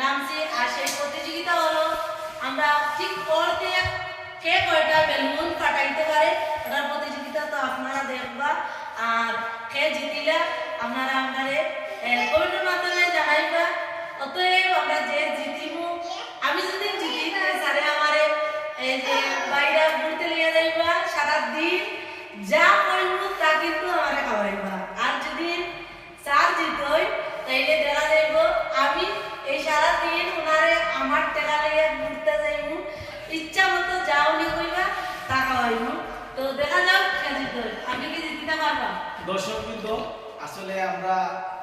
নামছি। আর সেই প্রতিযোগিতা হলো আমরা ঠিক পড়তে কে কয়টা বেলুন ফাটাইতে পারে ওটার প্রতিযোগিতা। তো আপনারা দেখবা আর কে জিতিলা আপনারা আমাদের কমেন্টের মাধ্যমে জানাইবা। অতএব আমরা যে জিতিমু, আমি যদি জিতি স্যারে আমারে এই যে বাইরে ঘুরতে নিয়ে যাইবা, সারাদিন যা কইমু তা কিন্তু আমারে খাওয়াইবা। আর যদি স্যার জিতই তাইলে দেখা যাইব আমি এই সারাদিন ওনারে আমার টাকা লইয়া ঘুরতে যাইমু, ইচ্ছা মতো যা উনি কইবা তা খাওয়াইমু। তো দেখা যাক কে জিতই। আপনি কি জিতিতে পারবা? দর্শক কিন্তু আসলে আমরা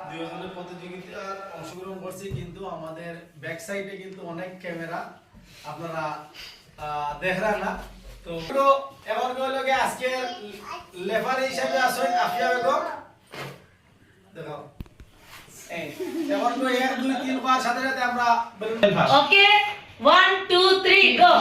দুজনের প্রতিযোগিতা অংশগ্রহণ করছি, কিন্তু আমাদের ব্যাক সাইডে কিন্তু অনেক ক্যামেরা আপনারা দেখরা না। তো এমন কইলগে আজকে লেফারি হিসেবে আসেন আফিয়া বেগম। দেখো এই এমন কই 1 2 3 বার সাথে সাথে আমরা ওকে 1 2 3 গো।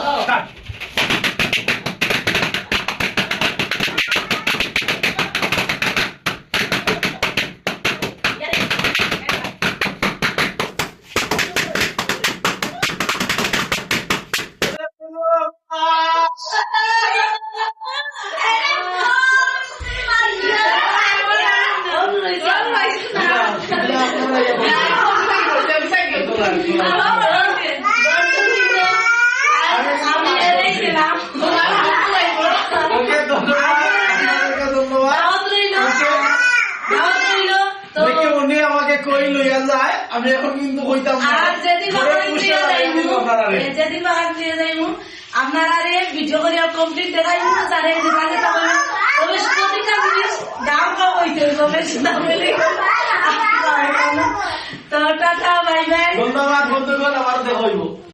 আমি এখন কিন্তু কইতাম না। আর যেদিন বাগান দিয়ে যাইমু আপনারা রে ভিডিও করে কমপ্লিট দেখাইমু। তারে যে কাজে তবে প্রতিটা জিনিস দাম কম হইতে হবে, সেটা বলে তো টাটা বাই বাই। ধন্যবাদ বন্ধুগণ, আবার দেখা হইব।